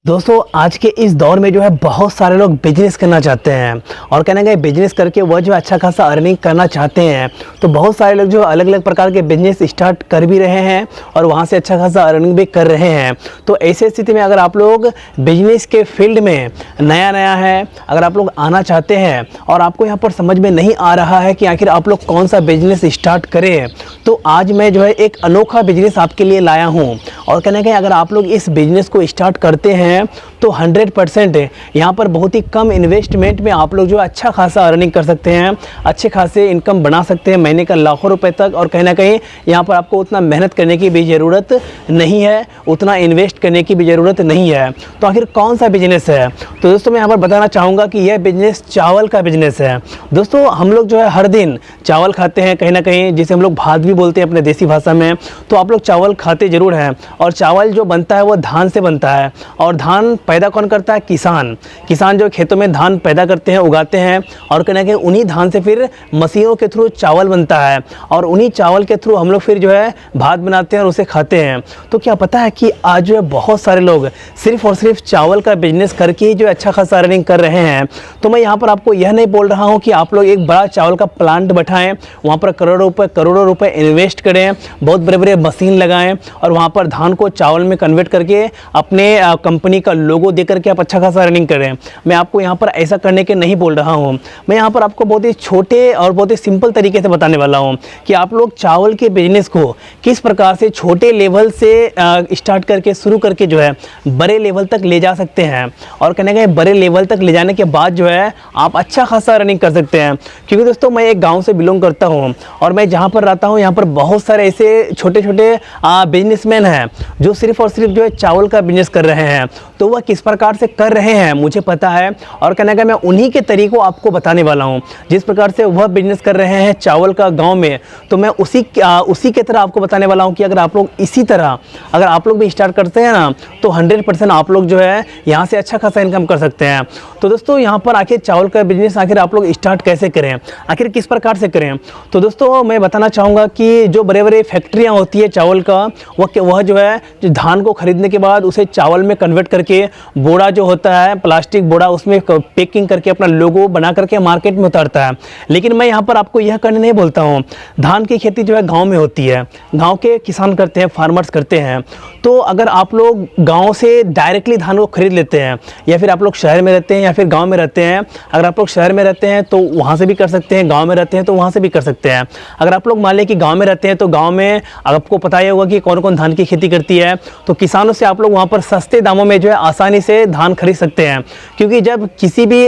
दोस्तों आज के इस दौर में जो है बहुत सारे लोग बिजनेस करना चाहते हैं और कहना गए बिजनेस करके वह जो अच्छा खासा अर्निंग करना चाहते हैं। तो बहुत सारे लोग जो अलग अलग प्रकार के बिजनेस स्टार्ट कर भी रहे हैं और वहां से अच्छा खासा अर्निंग भी कर रहे हैं। तो ऐसे स्थिति में अगर आप लोग बिजनेस के फील्ड में नया है, अगर आप लोग आना चाहते हैं और आपको यहाँ पर समझ में नहीं आ रहा है कि आखिर आप लोग कौन सा बिजनेस स्टार्ट करें, तो आज मैं जो है एक अनोखा बिजनेस आपके लिए लाया हूँ। और कहना गया अगर आप लोग इस बिजनेस को स्टार्ट करते हैं तो 100% यहाँ पर बहुत ही कम इन्वेस्टमेंट में आप लोग जो अच्छा खासा अर्निंग कर सकते हैं, अच्छे खासे इनकम बना सकते हैं महीने का लाखों रुपए तक। और कहीं ना कहीं यहाँ पर आपको उतना मेहनत करने की भी ज़रूरत नहीं है, उतना इन्वेस्ट करने की भी ज़रूरत नहीं है। तो आखिर कौन सा बिजनेस है? तो दोस्तों मैं यहाँ पर बताना चाहूँगा कि यह बिजनेस चावल का बिजनेस है। दोस्तों हम लोग जो है हर दिन चावल खाते हैं, कहीं ना कहीं जिसे हम लोग भात भी बोलते हैं अपने देसी भाषा में। तो आप लोग चावल खाते ज़रूर हैं और चावल जो बनता है वो धान से बनता है। और धान पैदा कौन करता है? किसान जो खेतों में धान पैदा करते हैं, उगाते हैं और कहना कि उन्हीं धान से फिर मशीनों के थ्रू चावल बनता है और उन्हीं चावल के थ्रू हम लोग फिर जो है भात बनाते हैं और उसे खाते हैं। तो क्या पता है कि आज जो है बहुत सारे लोग सिर्फ और सिर्फ चावल का बिजनेस करके ही जो अच्छा खासा अर्निंग कर रहे हैं। तो मैं यहाँ पर आपको यह नहीं बोल रहा हूँ कि आप लोग एक बड़ा चावल का प्लांट बैठाएं, वहाँ पर करोड़ों रुपए इन्वेस्ट करें, बहुत बड़े बड़े मशीन लगाएं और वहाँ पर धान को चावल में कन्वर्ट करके अपने कंपनी का लोगो दे करके आप अच्छा खासा अर्निंग करें। मैं आपको यहाँ पर ऐसा करने के नहीं बोल रहा हूँ। मैं यहाँ पर आपको बहुत ही छोटे और बहुत ही सिंपल तरीके से बताने वाला हूँ कि आप लोग चावल के बिजनेस को किस प्रकार से छोटे लेवल से स्टार्ट करके शुरू करके जो है बड़े लेवल तक ले जा सकते हैं। और कहने गए बड़े लेवल तक ले जाने के बाद जो है आप अच्छा खासा अर्निंग कर सकते हैं। क्योंकि दोस्तों मैं एक गाँव से बिलोंग करता हूँ और मैं जहाँ पर रहता हूँ यहाँ पर बहुत सारे ऐसे छोटे छोटे बिजनेसमैन हैं जो सिर्फ और सिर्फ जो है चावल का बिजनेस कर रहे हैं। तो वह किस प्रकार से कर रहे हैं मुझे पता है और कहने का मैं उन्हीं के तरीकों आपको बताने वाला हूं। जिस प्रकार से वह बिजनेस कर रहे हैं चावल का गांव में, तो मैं उसी के तरह आपको बताने वाला हूं कि अगर आप लोग इसी तरह अगर आप लोग भी स्टार्ट करते हैं ना, तो 100% आप लोग जो है यहां से अच्छा खासा इनकम कर सकते हैं। तो दोस्तों यहाँ पर आखिर चावल का बिजनेस आखिर आप लोग स्टार्ट कैसे करें, आखिर किस प्रकार से करें? तो दोस्तों मैं बताना चाहूँगा कि जो बड़े बड़े फैक्ट्रियाँ होती है चावल का, वह जो है जो धान को खरीदने के बाद उसे चावल में कन्वर्ट करके बोरा जो होता है प्लास्टिक बोरा, उसमें पैकिंग करके अपना लोगो बना करके मार्केट में उतारता है। लेकिन मैं यहाँ पर आपको यह करने नहीं बोलता हूँ। धान की खेती जो है गांव में होती है, गांव के किसान करते हैं, फार्मर्स करते हैं। तो अगर आप लोग गांव से डायरेक्टली धान को खरीद लेते हैं या फिर आप लोग शहर में रहते हैं या फिर गाँव में रहते हैं, अगर आप लोग शहर में रहते हैं तो वहाँ से भी कर सकते हैं, गाँव में रहते हैं तो वहाँ से भी कर सकते हैं। अगर आप लोग मान लें कि गाँव में रहते हैं तो गाँव में आपको पता ही होगा कि कौन कौन धान की खेती करती है। तो किसानों से आप लोग वहाँ पर सस्ते दामों में जो है आसानी से धान खरीद सकते हैं। क्योंकि जब किसी भी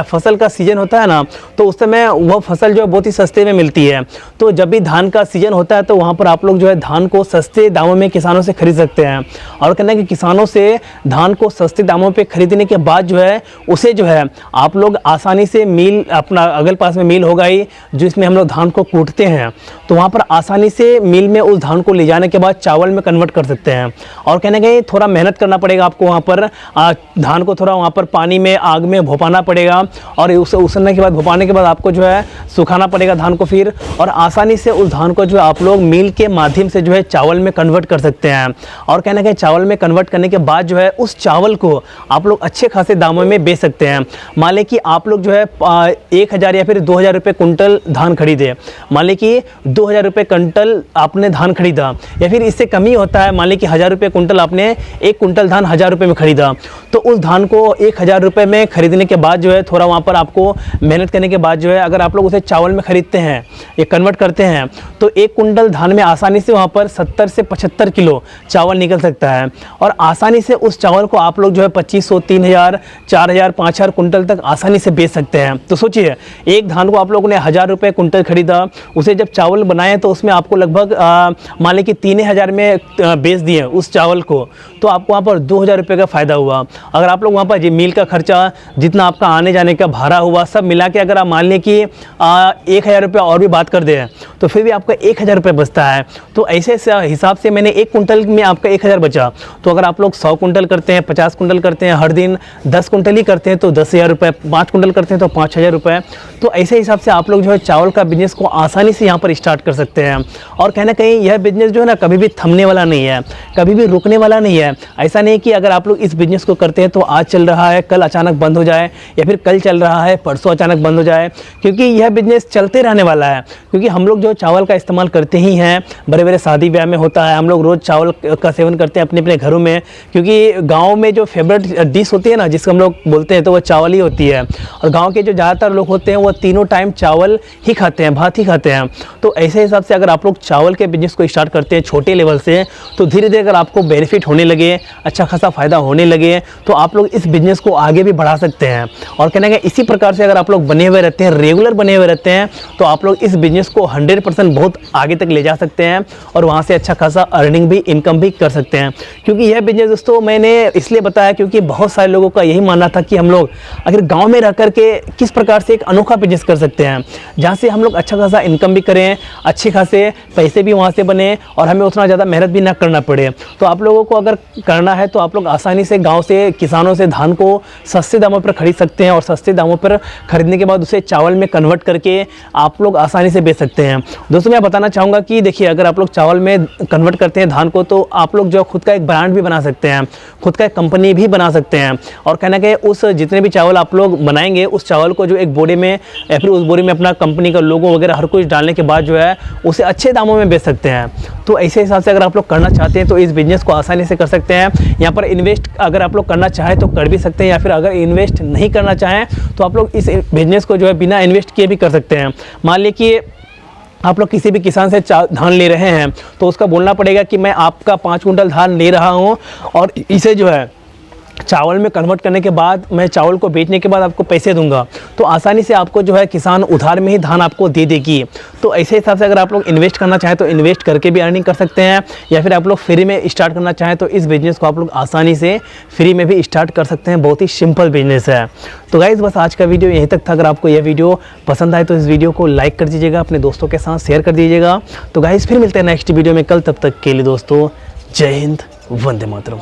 फसल का सीजन होता है ना, तो उस समय वह फसल जो है बहुत ही सस्ते में मिलती है। तो जब भी धान का सीजन होता है तो वहाँ पर आप लोग जो है धान को सस्ते दामों में किसानों से खरीद सकते हैं। और कहना है कि किसानों से धान को सस्ते दामों पे खरीदने के बाद जो है उसे जो है आप लोग आसानी से मिल, अपना अगल पास में मिल होगा ही जिसमें हम लोग धान को कूटते हैं, तो वहाँ पर आसानी से मिल में उस धान को ले जाने के बाद चावल में कन्वर्ट कर सकते हैं। और कहने गए थोड़ा मेहनत करना पड़ेगा आपको, वहाँ पर धान को थोड़ा वहाँ पर पानी में आग में भोपाना पड़ेगा और उसे उसने के बाद भोपाने के बाद आपको जो है सुखाना पड़ेगा धान को फिर, और आसानी से उस धान को जो है आप लोग मिल के माध्यम से जो है चावल में कन्वर्ट कर सकते हैं। और कहना है चावल में कन्वर्ट करने के बाद जो है उस चावल को आप लोग अच्छे खासे दामों में बेच सकते हैं। मान लें कि आप लोग जो है 1000 या फिर 2000 रुपये कुंटल धान खरीदे, मान लें कि 2000 रुपये कुंटल आपने धान खरीदा या फिर इससे कम ही होता है, मान लें कि 1000 रुपये कुंटल आपने एक कुंटल धान 1000 रुपये में खरीदा। तो उस धान को 1000 रुपये में खरीदने के बाद जो है थोड़ा वहाँ पर आपको मेहनत करने के बाद जो है अगर आप लोग उसे चावल में खरीदते हैं या कन्वर्ट करते हैं तो एक कुंटल धान में आसानी से वहाँ पर 70 से 75 किलो चावल निकल सकता है। और आसानी से उस चावल को आप लोग जो है 2500, 3000, 4000, 5000 कुंटल तक आसानी से बेच सकते हैं। तो सोचिए एक धान को आप लोगों ने 1000 रुपये कुंटल खरीदा, उसे जब चावल बनाए तो उसमें आपको लगभग मान लें कि 3000 में बेच दिए उस चावल को, तो आपको वहाँ पर 2000 रुपये का फ़ायदा हुआ। अगर आप लोग वहाँ पर मील का खर्चा, जितना आपका आने जाने का भाड़ा हुआ, सब मिला के अगर आप मान लें कि 1000 रुपये और भी बात कर दें तो फिर भी आपका 1000 रुपये बचता है। तो ऐसे हिसाब से मैंने 1 कुंटल में आपका 1000 बचा। तो अगर आप लोग 100 कुंटल करते हैं, 50 कुंटल करते हैं, हर दिन 10 कुंटल ही करते हैं तो 10,000 रुपये, 5 कुंटल करते हैं तो 5,000 रुपये। तो ऐसे हिसाब से आप लोग जो है चावल का बिजनेस को आसानी से यहाँ पर स्टार्ट कर सकते हैं। और कहीं ना कहीं यह बिजनेस जो है ना कभी भी थमने वाला नहीं है, कभी भी रुकने वाला नहीं है। ऐसा नहीं कि अगर आप लोग इस बिजनेस को करते हैं तो आज चल रहा है कल अचानक बंद हो जाए, या फिर कल चल रहा है परसों अचानक बंद हो जाए, क्योंकि यह बिजनेस चलते रहने वाला है। क्योंकि हम लोग जो चावल का इस्तेमाल करते ही हैं, बड़े बड़े शादी ब्याह में होता है, हम लोग रोज़ चावल का सेवन करते हैं अपने अपने घरों में। क्योंकि गाँव में जो फेवरेट डिश होती है ना, जिसको हम लोग बोलते हैं, तो वह चावल ही होती है। और गाँव के जो ज़्यादातर लोग होते हैं वो तीनों टाइम चावल ही खाते हैं, भात ही खाते हैं। तो ऐसे हिसाब से अगर आप लोग चावल के बिजनेस को स्टार्ट करते हैं छोटे लेवल से, तो धीरे धीरे अगर आपको बेनिफिट होने लगे, अच्छा खासा फ़ायदा होने लगे, तो आप लोग इस बिज़नेस को आगे भी बढ़ा सकते हैं। और कहना है इसी प्रकार से अगर आप लोग बने हुए रहते हैं, रेगुलर बने हुए रहते हैं, तो आप लोग इस बिज़नेस को 100% बहुत आगे तक ले जा सकते हैं और वहाँ से अच्छा खासा अर्निंग भी, इनकम भी कर सकते हैं। क्योंकि यह बिज़नेस दोस्तों मैंने इसलिए बताया क्योंकि बहुत सारे लोगों का यही मानना था कि हम लोग अगर गाँव में रह करके किस प्रकार से एक अनोखा बिजनेस कर सकते हैं, जहाँ से हम लोग अच्छा खासा इनकम भी करें, अच्छे खासे पैसे भी वहाँ से बने और हमें उतना ज़्यादा मेहनत भी ना करना पड़े। तो आप लोगों को अगर करना है तो आप लोग आसानी से गांव से किसानों से धान को सस्ते दामों पर खरीद सकते हैं और सस्ते दामों पर खरीदने के बाद उसे चावल में कन्वर्ट करके आप लोग आसानी से बेच सकते हैं। दोस्तों मैं बताना चाहूँगा कि देखिए, अगर आप लोग चावल में कन्वर्ट करते हैं धान को, तो आप लोग जो खुद का एक ब्रांड भी बना सकते हैं, खुद का एक कंपनी भी बना सकते हैं। और कहना कि उस जितने भी चावल आप लोग बनाएंगे, उस चावल को जो एक बोरे में या फिर उस बोरे में अपना कंपनी का लोगो वगैरह हर कुछ डालने के बाद जो है उसे अच्छे दामों में बेच सकते हैं। तो ऐसे हिसाब से अगर आप लोग करना चाहते हैं तो इस बिज़नेस को आसानी से कर सकते हैं। यहाँ पर इन्वेस्ट अगर आप लोग करना चाहें तो कर भी सकते हैं, या फिर अगर इन्वेस्ट नहीं करना चाहें तो आप लोग इस बिज़नेस को जो है बिना इन्वेस्ट किए भी कर सकते हैं। मान लीजिए कि आप लोग किसी भी किसान से धान ले रहे हैं तो उसका बोलना पड़ेगा कि मैं आपका 5 कुंटल धान ले रहा हूँ और इसे जो है चावल में कन्वर्ट करने के बाद मैं चावल को बेचने के बाद आपको पैसे दूंगा। तो आसानी से आपको जो है किसान उधार में ही धान आपको दे देगी। तो ऐसे हिसाब से अगर आप लोग इन्वेस्ट करना चाहें तो इन्वेस्ट करके भी अर्निंग कर सकते हैं, या फिर आप लोग फ्री में स्टार्ट करना चाहें तो इस बिज़नेस को आप लोग आसानी से फ्री में भी स्टार्ट कर सकते हैं। बहुत ही सिंपल बिजनेस है। तो गाइज़ बस आज का वीडियो यहीं तक था। अगर आपको यह वीडियो पसंद आए तो इस वीडियो को लाइक कर दीजिएगा, अपने दोस्तों के साथ शेयर कर दीजिएगा। तो गाइज़ फिर मिलते हैं नेक्स्ट वीडियो में कल, तब तक के लिए दोस्तों जय हिंद, वंदे मातरम।